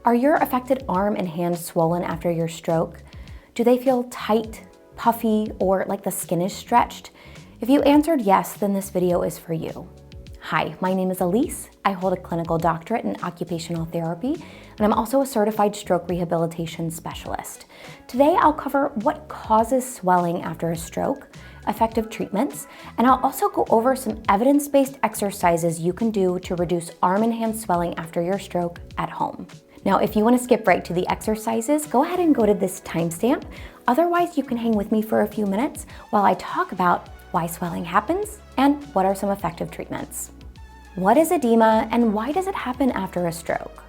Are your affected arm and hand swollen after your stroke? Do they feel tight, puffy, or like the skin is stretched? If you answered yes, then this video is for you. Hi, my name is Elise. I hold a clinical doctorate in occupational therapy, and I'm also a certified stroke rehabilitation specialist. Today, I'll cover what causes swelling after a stroke, effective treatments, and I'll also go over some evidence-based exercises you can do to reduce arm and hand swelling after your stroke at home. Now, if you want to skip right to the exercises, go ahead and go to this timestamp. Otherwise, you can hang with me for a few minutes while I talk about why swelling happens and what are some effective treatments. What is edema and why does it happen after a stroke?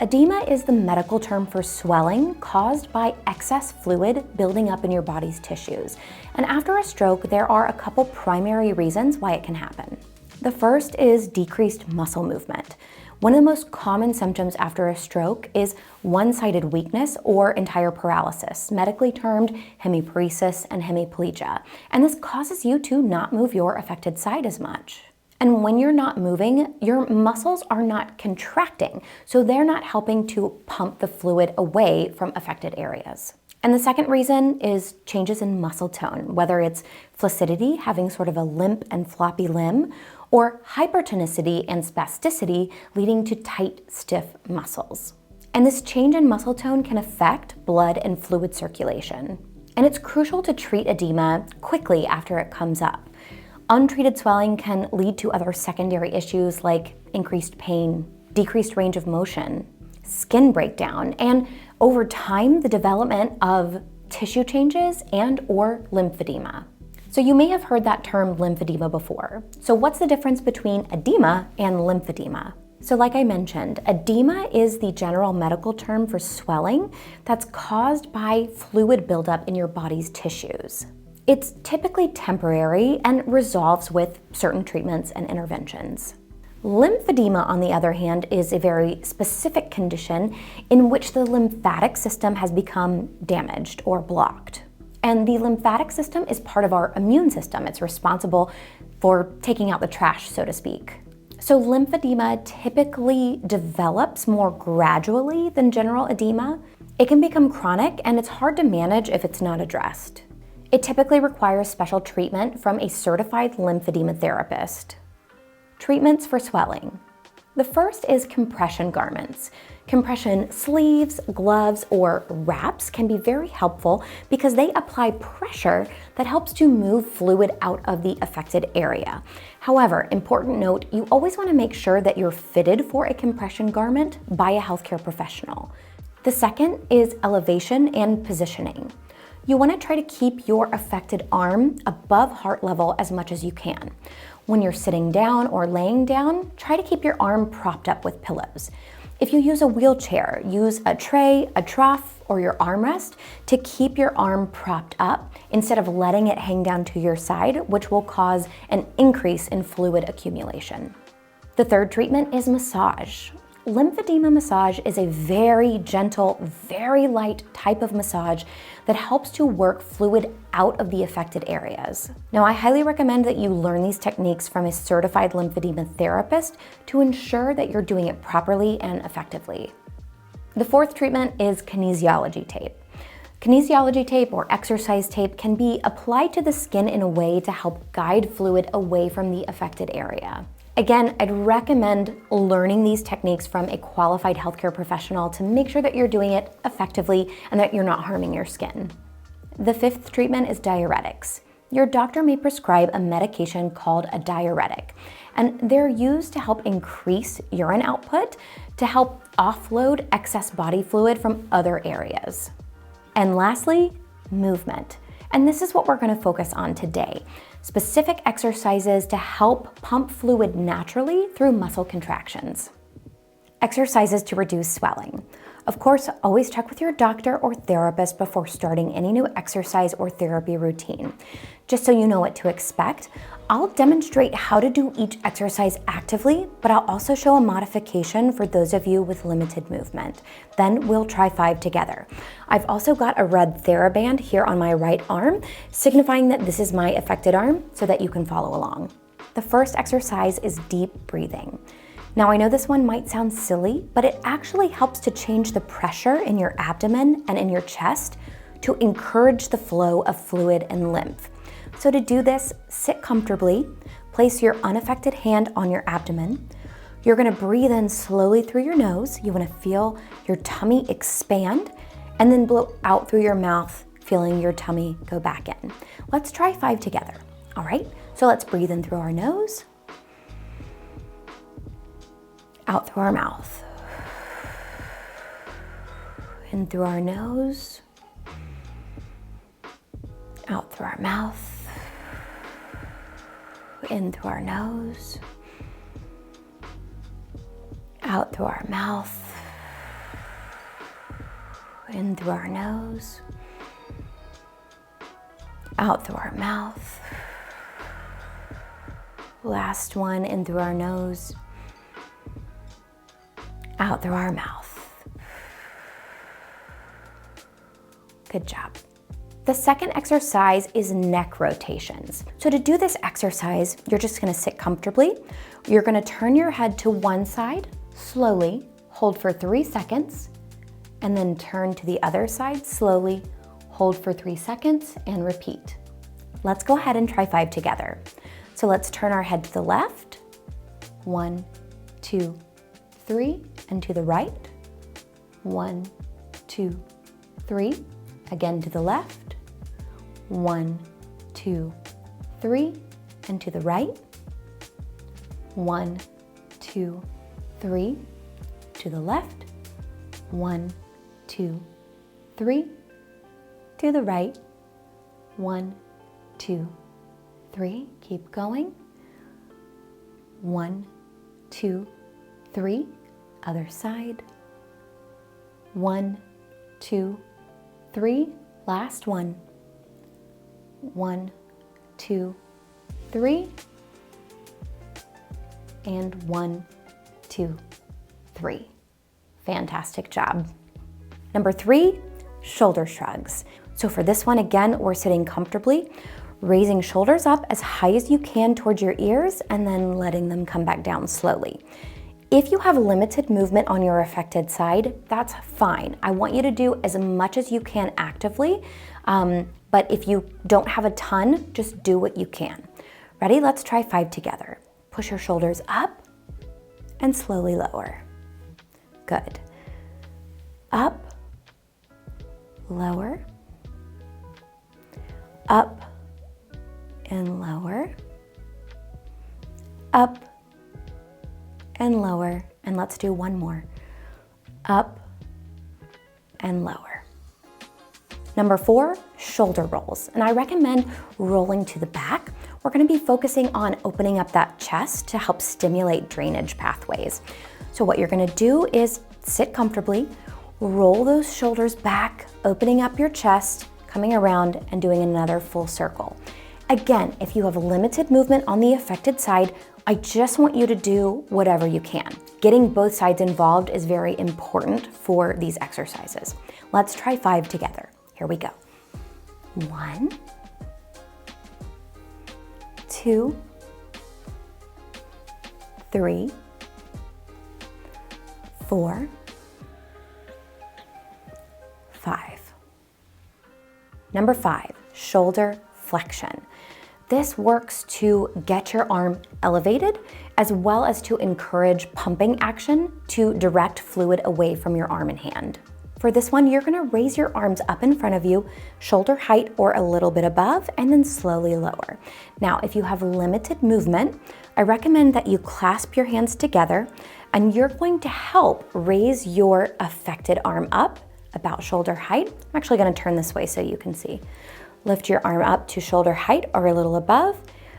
Edema is the medical term for swelling caused by excess fluid building up in your body's tissues. And after a stroke, there are a couple primary reasons why it can happen. The first is decreased muscle movement. One of the most common symptoms after a stroke is one-sided weakness or entire paralysis, medically termed hemiparesis and hemiplegia. And this causes you to not move your affected side as much. And when you're not moving, your muscles are not contracting, so they're not helping to pump the fluid away from affected areas. And the second reason is changes in muscle tone, whether it's flaccidity, having sort of a limp and floppy limb, or hypertonicity and spasticity, leading to tight, stiff muscles. And this change in muscle tone can affect blood and fluid circulation. And it's crucial to treat edema quickly after it comes up. Untreated swelling can lead to other secondary issues like increased pain, decreased range of motion, skin breakdown, and over time, the development of tissue changes and/or lymphedema. So you may have heard that term lymphedema before. So what's the difference between edema and lymphedema? So like I mentioned, edema is the general medical term for swelling that's caused by fluid buildup in your body's tissues. It's typically temporary and resolves with certain treatments and interventions. Lymphedema, on the other hand, is a very specific condition in which the lymphatic system has become damaged or blocked. And the lymphatic system is part of our immune system. It's responsible for taking out the trash, so to speak. So lymphedema typically develops more gradually than general edema. It can become chronic, and it's hard to manage if it's not addressed. It typically requires special treatment from a certified lymphedema therapist. Treatments for swelling. The first is compression garments. Compression sleeves, gloves, or wraps can be very helpful because they apply pressure that helps to move fluid out of the affected area. However, important note, you always want to make sure that you're fitted for a compression garment by a healthcare professional. The second is elevation and positioning. You want to try to keep your affected arm above heart level as much as you can. When you're sitting down or laying down, try to keep your arm propped up with pillows. If you use a wheelchair, use a tray, a trough, or your armrest to keep your arm propped up instead of letting it hang down to your side, which will cause an increase in fluid accumulation. The third treatment is massage. Lymphedema massage is a very gentle, very light type of massage that helps to work fluid out of the affected areas. Now, I highly recommend that you learn these techniques from a certified lymphedema therapist to ensure that you're doing it properly and effectively. The fourth treatment is kinesiology tape. Kinesiology tape or exercise tape can be applied to the skin in a way to help guide fluid away from the affected area. Again, I'd recommend learning these techniques from a qualified healthcare professional to make sure that you're doing it effectively and that you're not harming your skin. The fifth treatment is diuretics. Your doctor may prescribe a medication called a diuretic, and they're used to help increase urine output to help offload excess body fluid from other areas. And lastly, movement. And this is what we're going to focus on today. Specific exercises to help pump fluid naturally through muscle contractions. Exercises to reduce swelling. Of course, always check with your doctor or therapist before starting any new exercise or therapy routine. Just so you know what to expect, I'll demonstrate how to do each exercise actively, but I'll also show a modification for those of you with limited movement. Then we'll try 5 together. I've also got a red TheraBand here on my right arm, signifying that this is my affected arm so that you can follow along. The first exercise is deep breathing. Now I know this one might sound silly, but it actually helps to change the pressure in your abdomen and in your chest to encourage the flow of fluid and lymph. So to do this, sit comfortably, place your unaffected hand on your abdomen. You're gonna breathe in slowly through your nose. You wanna feel your tummy expand, and then blow out through your mouth, feeling your tummy go back in. Let's try 5 together, all right? So let's breathe in through our nose, out through our mouth, in through our nose, out through our mouth, in through our nose, out through our mouth, in through our nose, out through our mouth. Last one, in through our nose, out through our mouth. Good job. The second exercise is neck rotations. So to do this exercise, you're just gonna sit comfortably. You're gonna turn your head to one side, slowly, hold for 3 seconds, and then turn to the other side slowly, hold for 3 seconds, and repeat. Let's go ahead and try 5 together. So let's turn our head to the left, 1, 2, 3, and to the right, 1, 2, 3, again to the left, 1, 2, 3, and to the right, 1, 2, 3, to the left, 1, 2, 3, to the right, 1, 2, 3, keep going, 1, 2, 3, other side, 1, 2, 3, last one, 1, 2, 3, and 1, 2, 3. Fantastic job. Number 3, shoulder shrugs. So for this one, again, we're sitting comfortably, raising shoulders up as high as you can towards your ears and then letting them come back down slowly. If you have limited movement on your affected side, that's fine. I want you to do as much as you can actively, but if you don't have a ton, just do what you can. Ready? Let's try 5 together. Push your shoulders up and slowly lower. Good. Up, lower, up and lower, up and lower, and let's do one more. Up and lower. Number 4, shoulder rolls. And I recommend rolling to the back. We're gonna be focusing on opening up that chest to help stimulate drainage pathways. So what you're gonna do is sit comfortably, roll those shoulders back, opening up your chest, coming around and doing another full circle. Again, if you have limited movement on the affected side, I just want you to do whatever you can. Getting both sides involved is very important for these exercises. Let's try 5 together. Here we go. 1, 2, 3, 4, 5. Number 5, shoulder flexion. This works to get your arm elevated as well as to encourage pumping action to direct fluid away from your arm and hand. For this one, you're gonna raise your arms up in front of you, shoulder height or a little bit above, and then slowly lower. Now, if you have limited movement, I recommend that you clasp your hands together and you're going to help raise your affected arm up about shoulder height. I'm actually gonna turn this way so you can see. Lift your arm up to shoulder height or a little above,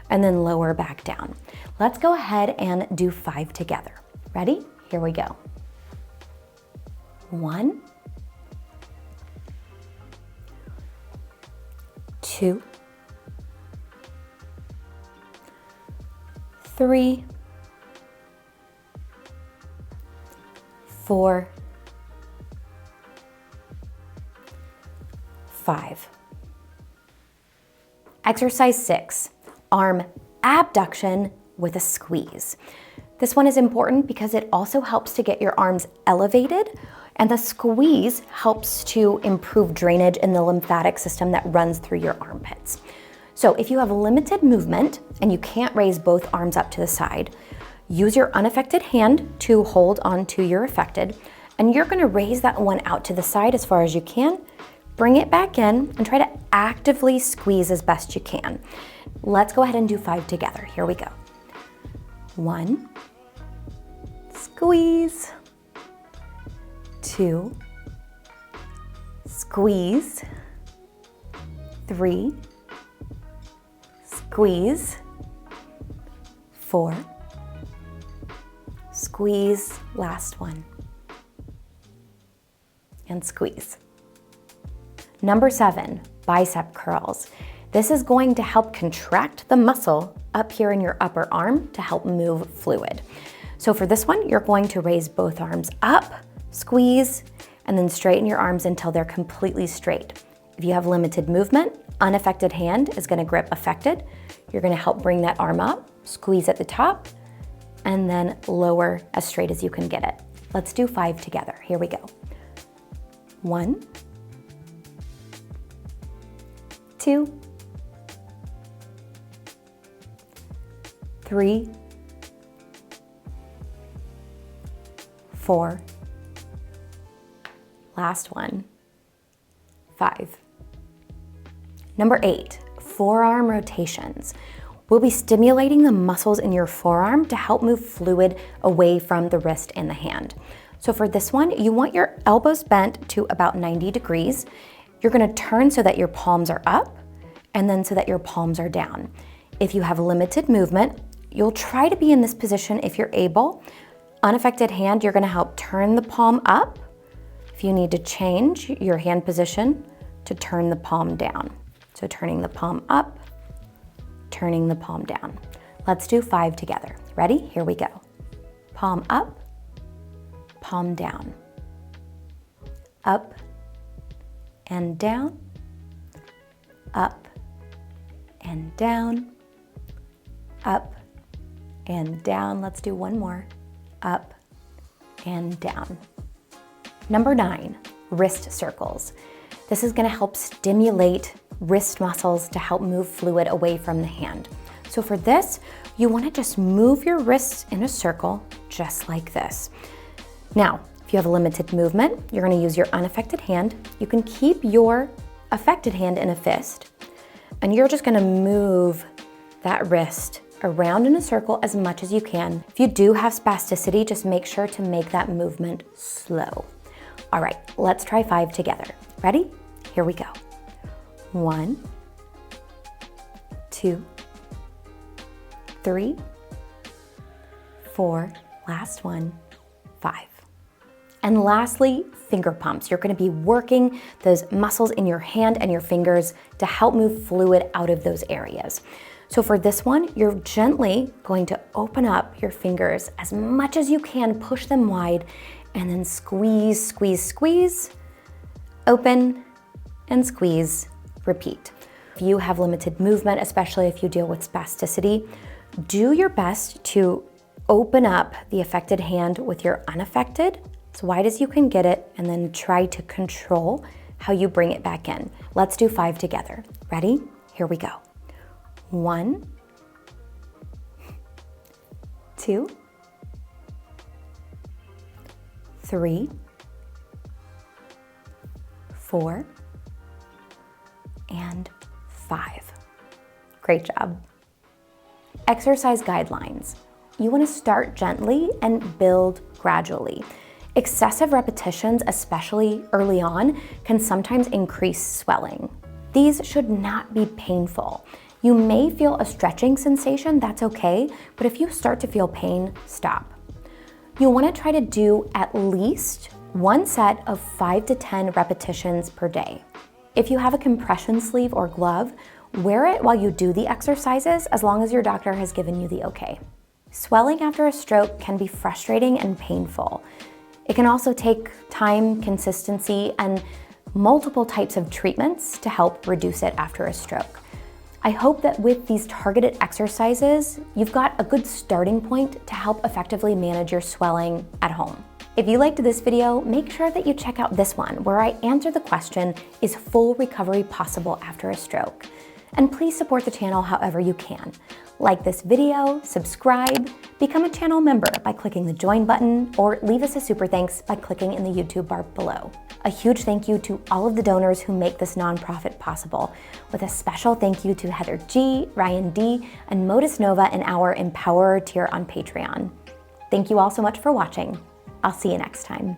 and then lower back down. Let's go ahead and do 5 together. Ready? Here we go. 1, 2, 3, 4, 5. Exercise 6, arm abduction with a squeeze. This one is important because it also helps to get your arms elevated, and the squeeze helps to improve drainage in the lymphatic system that runs through your armpits. So if you have limited movement and you can't raise both arms up to the side, use your unaffected hand to hold onto your affected, and you're gonna raise that one out to the side as far as you can, bring it back in, and try to actively squeeze as best you can. Let's go ahead and do 5 together. Here we go. 1, squeeze, 2, squeeze, 3, squeeze, 4, squeeze, last one, and squeeze. Number 7, bicep curls. This is going to help contract the muscle up here in your upper arm to help move fluid. So for this one, you're going to raise both arms up, squeeze, and then straighten your arms until they're completely straight. If you have limited movement, unaffected hand is gonna grip affected. You're gonna help bring that arm up, squeeze at the top, and then lower as straight as you can get it. Let's do 5 together. Here we go. 1, 2, 3, 4, last one, 5. Number 8, forearm rotations. We'll be stimulating the muscles in your forearm to help move fluid away from the wrist and the hand. So for this one, you want your elbows bent to about 90 degrees. You're gonna turn so that your palms are up and then so that your palms are down. If you have limited movement, you'll try to be in this position if you're able. Unaffected hand, you're gonna help turn the palm up. If you need to change your hand position to turn the palm down. So turning the palm up, turning the palm down. Let's do 5 together. Ready? Here we go. Palm up, palm down. Up and down, up and down, up and down. Let's do one more. Up and down. Number 9, wrist circles. This is gonna help stimulate wrist muscles to help move fluid away from the hand. So for this, you wanna just move your wrists in a circle, just like this. Now, if you have limited movement, you're gonna use your unaffected hand. You can keep your affected hand in a fist, and you're just gonna move that wrist around in a circle as much as you can. If you do have spasticity, just make sure to make that movement slow. All right, let's try 5 together. Ready? Here we go. 1, 2, 3, 4, last one, 5. And lastly, finger pumps. You're gonna be working those muscles in your hand and your fingers to help move fluid out of those areas. So for this one, you're gently going to open up your fingers as much as you can, push them wide, and then squeeze, squeeze, squeeze, open, and squeeze, repeat. If you have limited movement, especially if you deal with spasticity, do your best to open up the affected hand with your unaffected, as wide as you can get it, and then try to control how you bring it back in. Let's do 5 together. Ready? Here we go. 1, 2, 3, 4, and 5. Great job. Exercise guidelines. You want to start gently and build gradually. Excessive repetitions, especially early on, can sometimes increase swelling. These should not be painful. You may feel a stretching sensation, that's okay, but if you start to feel pain, stop. You'll want to try to do at least one set of 5 to 10 repetitions per day. If you have a compression sleeve or glove, wear it while you do the exercises as long as your doctor has given you the okay. Swelling after a stroke can be frustrating and painful. It can also take time, consistency, and multiple types of treatments to help reduce it after a stroke. I hope that with these targeted exercises, you've got a good starting point to help effectively manage your swelling at home. If you liked this video, make sure that you check out this one where I answer the question, is full recovery possible after a stroke? And please support the channel however you can. Like this video, subscribe, become a channel member by clicking the join button, or leave us a super thanks by clicking in the YouTube bar below. A huge thank you to all of the donors who make this nonprofit possible, with a special thank you to Heather G, Ryan D, and Modus Nova in our Empowerer tier on Patreon. Thank you all so much for watching. I'll see you next time.